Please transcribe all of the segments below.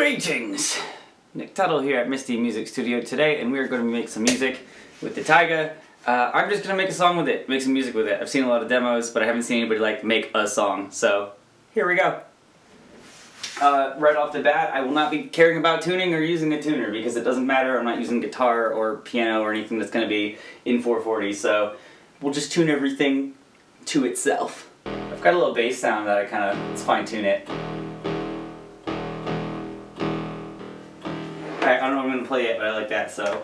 Greetings! Nick Tuttle here at Misty Music Studio today, and we are going to make some music with the Taiga. I'm just going to make a song with it, make some music with it. I've seen a lot of demos, but I haven't seen anybody like make a song, so here we go. Right off the bat, I will not be caring about tuning or using a tuner because it doesn't matter. I'm not using guitar or piano or anything that's going to be in 440, so we'll just tune everything to itself. I've got a little bass sound that let's fine tune it. I don't know if I'm going to play it, but I like that, so.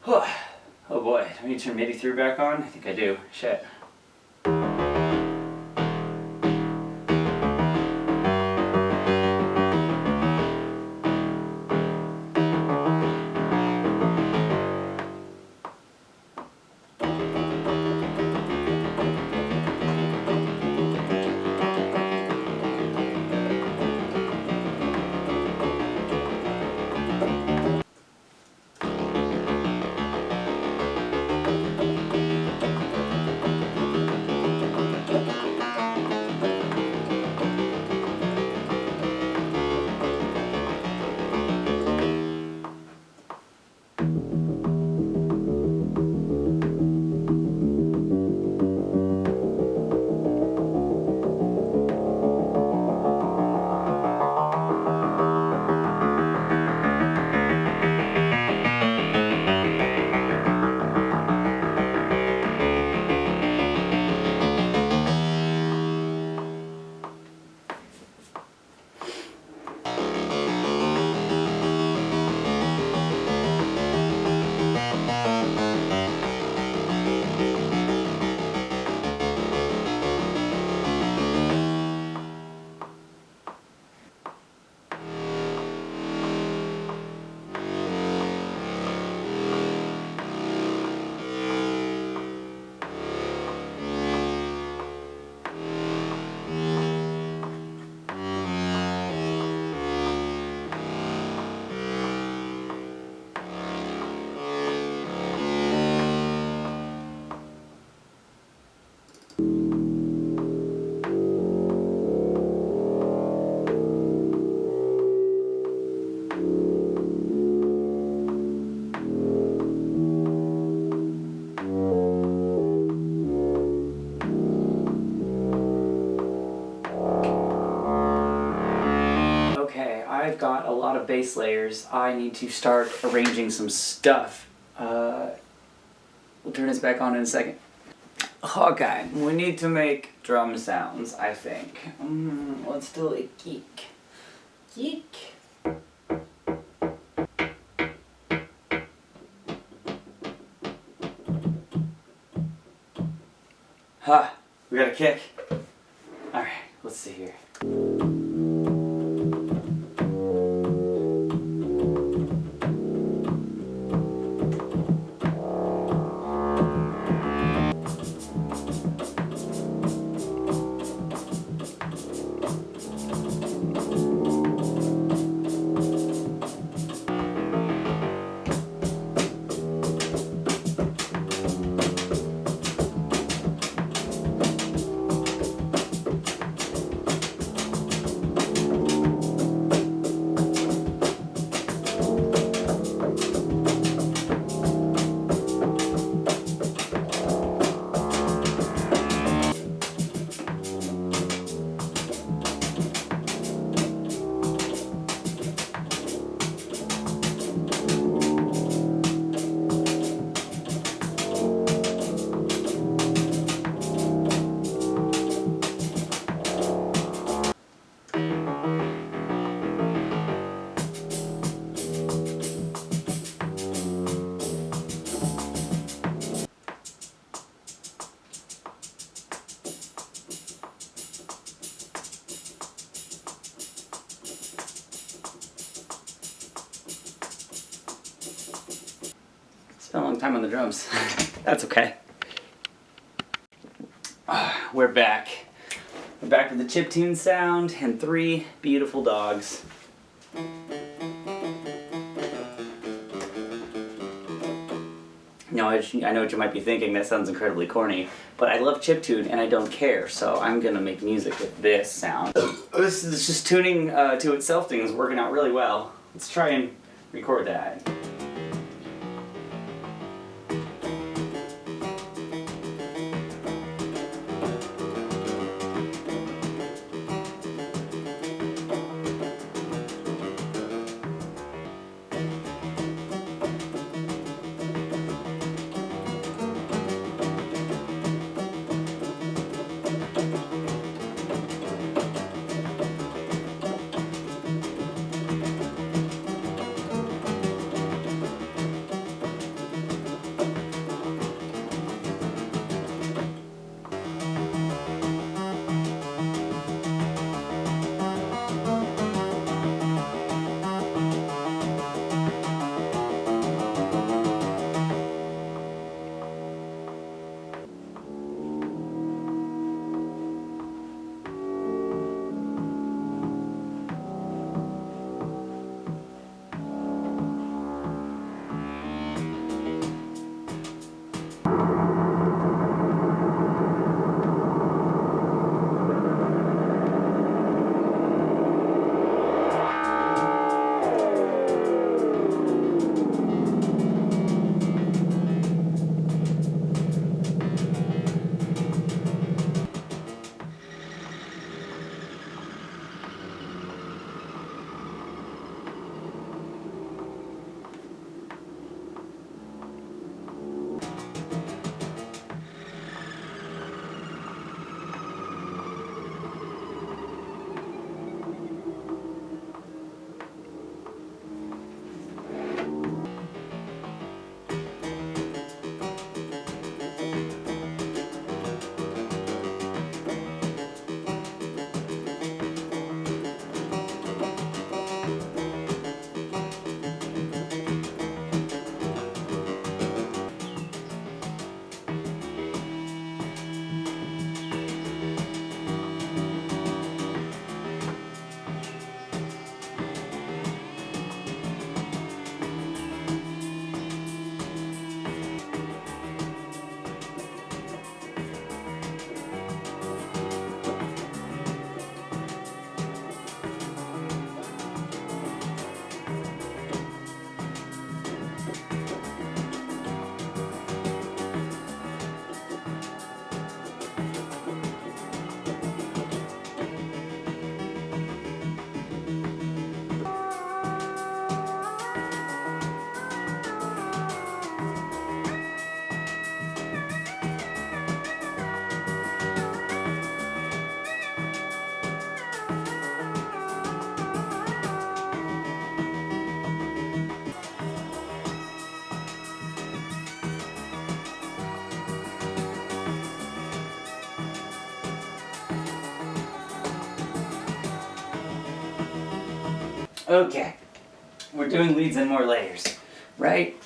Oh boy, do I need to turn MIDI through back on? I think I do. Shit. I've got a lot of bass layers. I need to start arranging some stuff. We'll turn this back on in a second. Okay, we need to make drum sounds, I think. Let's do a geek. Geek. Ha! We got a kick. Alright, let's see here. Spent a long time on the drums. That's okay. We're back. We're back with the chiptune sound and 3 beautiful dogs. Now, I know what you might be thinking, that sounds incredibly corny, but I love chiptune and I don't care, so I'm gonna make music with this sound. This is just tuning to itself thing is working out really well. Let's try and record that. Okay, we're doing leads and more layers, right?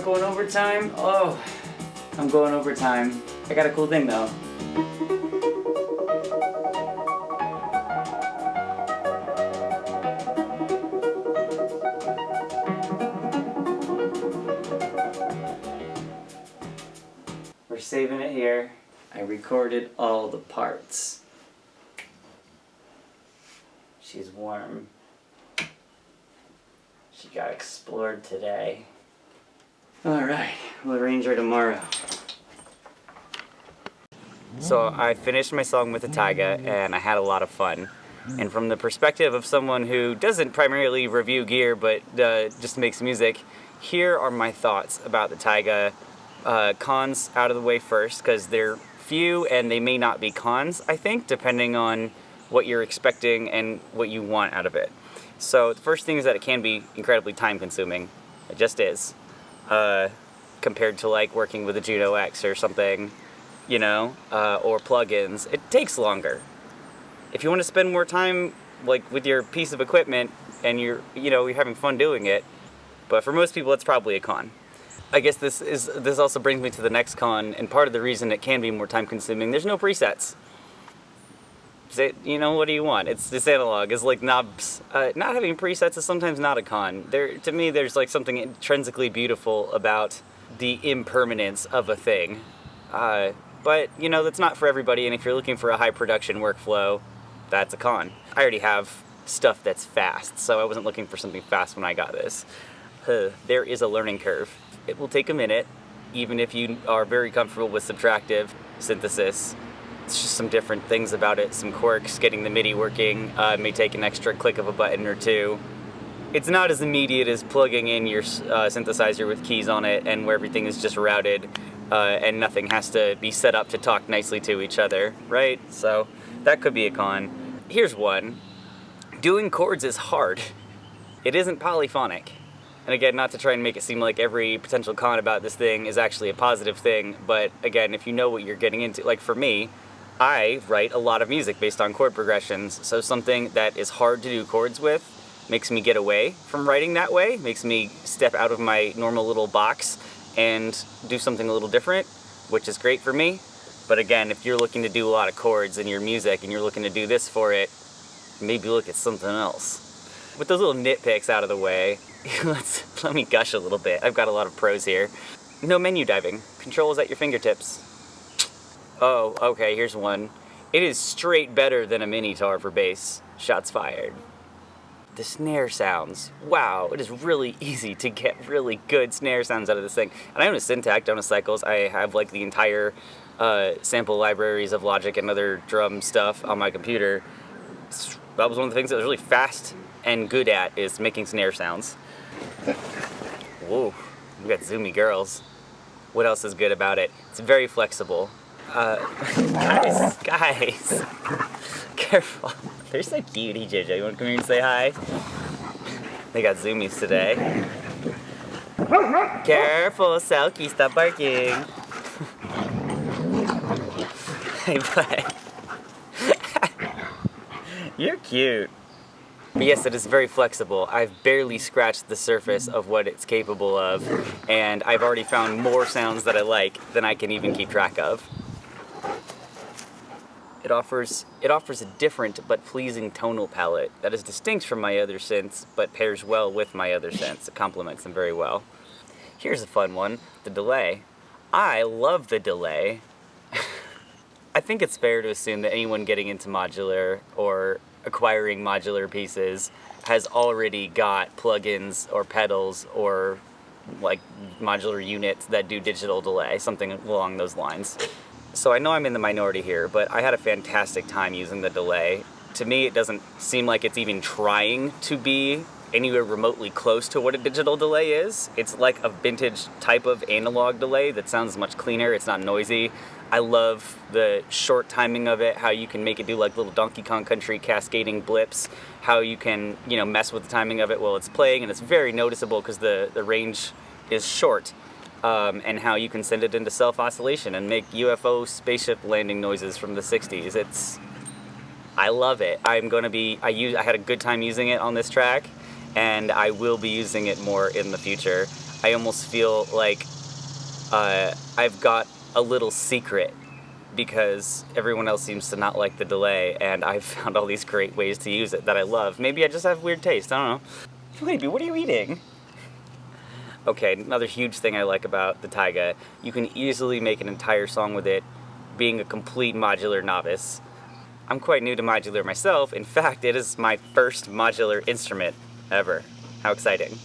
aren't going overtime? Oh, I'm going overtime. I got a cool thing though. We're saving it here. I recorded all the parts. She's warm. She got explored today. Alright, we'll arrange her tomorrow. So I finished my song with the Taiga and I had a lot of fun. And from the perspective of someone who doesn't primarily review gear but just makes music, here are my thoughts about the Taiga. Cons out of the way first, because they're few and they may not be cons, I think, depending on what you're expecting and what you want out of it. So the first thing is that it can be incredibly time consuming. It just is. Compared to like working with a Juno X or something, you know, or plugins, it takes longer. If you want to spend more time like with your piece of equipment and you're having fun doing it, but for most people it's probably a con. I guess this also brings me to the next con, and part of the reason it can be more time consuming, there's no presets. What do you want? It's analog. It's like knobs. Not having presets is sometimes not a con. To me, there's like something intrinsically beautiful about the impermanence of a thing. But that's not for everybody, and if you're looking for a high production workflow, that's a con. I already have stuff that's fast, so I wasn't looking for something fast when I got this. There is a learning curve. It will take a minute, even if you are very comfortable with subtractive synthesis. It's just some different things about it, some quirks. Getting the MIDI working may take an extra click of a button or two. It's not as immediate as plugging in your synthesizer with keys on it and where everything is just routed and nothing has to be set up to talk nicely to each other, right? So that could be a con. Here's one. Doing chords is hard. It isn't polyphonic. And again, not to try and make it seem like every potential con about this thing is actually a positive thing, but again, if you know what you're getting into, like for me, I write a lot of music based on chord progressions, so something that is hard to do chords with makes me get away from writing that way, makes me step out of my normal little box and do something a little different, which is great for me. But again, if you're looking to do a lot of chords in your music and you're looking to do this for it, maybe look at something else. With those little nitpicks out of the way, let me gush a little bit. I've got a lot of pros here. No menu diving. Controls at your fingertips. Oh, okay, here's one. It is straight better than a Minitar for bass. Shots fired. The snare sounds. Wow, it is really easy to get really good snare sounds out of this thing. And I own a Syntactic, I own a Cycles. I have like the entire sample libraries of Logic and other drum stuff on my computer. That was one of the things that was really fast and good at, is making snare sounds. Whoa, we got zoomy girls. What else is good about it? It's very flexible. Guys, careful. They're so cute. Hey, JJ, you want to come here and say hi? They got zoomies today. Careful, Selkie, stop barking. Hey, bud. You're cute. But yes, it is very flexible. I've barely scratched the surface of what it's capable of, and I've already found more sounds that I like than I can even keep track of. It offers a different but pleasing tonal palette that is distinct from my other synths, but pairs well with my other synths. It complements them very well. Here's a fun one, the delay. I love the delay. I think it's fair to assume that anyone getting into modular or acquiring modular pieces has already got plugins or pedals or like modular units that do digital delay, something along those lines. So I know I'm in the minority here, but I had a fantastic time using the delay. To me, it doesn't seem like it's even trying to be anywhere remotely close to what a digital delay is. It's like a vintage type of analog delay that sounds much cleaner. It's not noisy. I love the short timing of it, how you can make it do like little Donkey Kong Country cascading blips, how you can, mess with the timing of it while it's playing, and it's very noticeable because the range is short, and how you can send it into self-oscillation and make UFO spaceship landing noises from the 60s. I love it. I had a good time using it on this track, and I will be using it more in the future. I almost feel like I've got a little secret because everyone else seems to not like the delay, and I've found all these great ways to use it that I love. Maybe I just have weird taste, I don't know. Baby, what are you eating? Okay, another huge thing I like about the Taiga, you can easily make an entire song with it, being a complete modular novice. I'm quite new to modular myself. In fact, it is my first modular instrument ever. How exciting.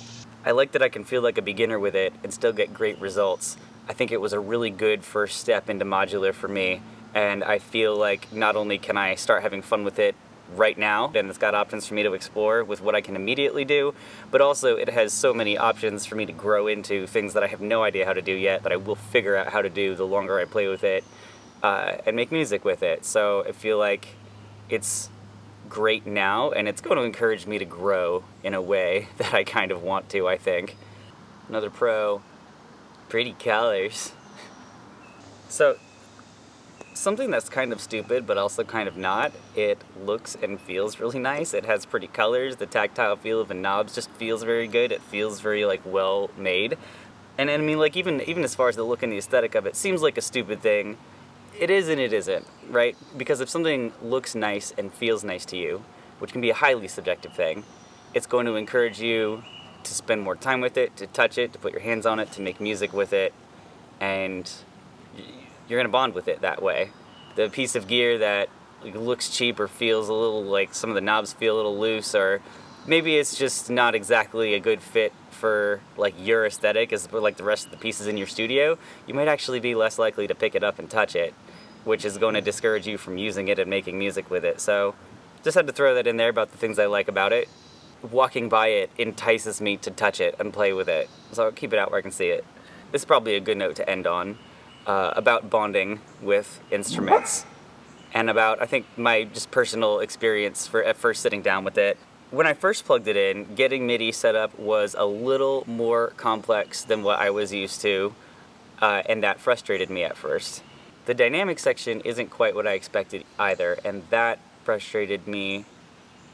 I like that I can feel like a beginner with it and still get great results. I think it was a really good first step into modular for me, and I feel like not only can I start having fun with it right now, and it's got options for me to explore with what I can immediately do, but also it has so many options for me to grow into things that I have no idea how to do yet, that I will figure out how to do the longer I play with it, and make music with it. So I feel like it's great now, and it's going to encourage me to grow in a way that I kind of want to, I think. Another pro, pretty colors. So, something that's kind of stupid, but also kind of not, it looks and feels really nice. It has pretty colors, the tactile feel of the knobs just feels very good, it feels very, like, well made. And I mean, like, even as far as the look and the aesthetic of it, seems like a stupid thing. It is and it isn't, right? Because if something looks nice and feels nice to you, which can be a highly subjective thing, it's going to encourage you to spend more time with it, to touch it, to put your hands on it, to make music with it, and you're gonna bond with it that way. The piece of gear that looks cheap or feels a little like some of the knobs feel a little loose, or maybe it's just not exactly a good fit for like your aesthetic as like the rest of the pieces in your studio, you might actually be less likely to pick it up and touch it, which is going to discourage you from using it and making music with it. So just had to throw that in there about the things I like about it. Walking by it entices me to touch it and play with it, so I'll keep it out where I can see it. This is probably a good note to end on, about bonding with instruments, and about, I think, my just personal experience for at first sitting down with it. When I first plugged it in, getting MIDI set up was a little more complex than what I was used to, and that frustrated me at first. The dynamic section isn't quite what I expected either, and that frustrated me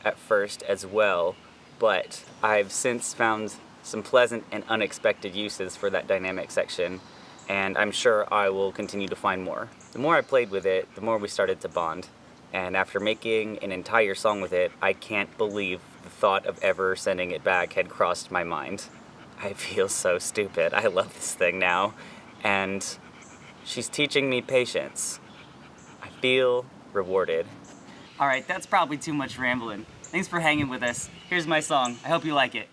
at first as well, but I've since found some pleasant and unexpected uses for that dynamic section, and I'm sure I will continue to find more. The more I played with it, the more we started to bond. And after making an entire song with it, I can't believe the thought of ever sending it back had crossed my mind. I feel so stupid. I love this thing now. And she's teaching me patience. I feel rewarded. Alright, that's probably too much rambling. Thanks for hanging with us. Here's my song. I hope you like it.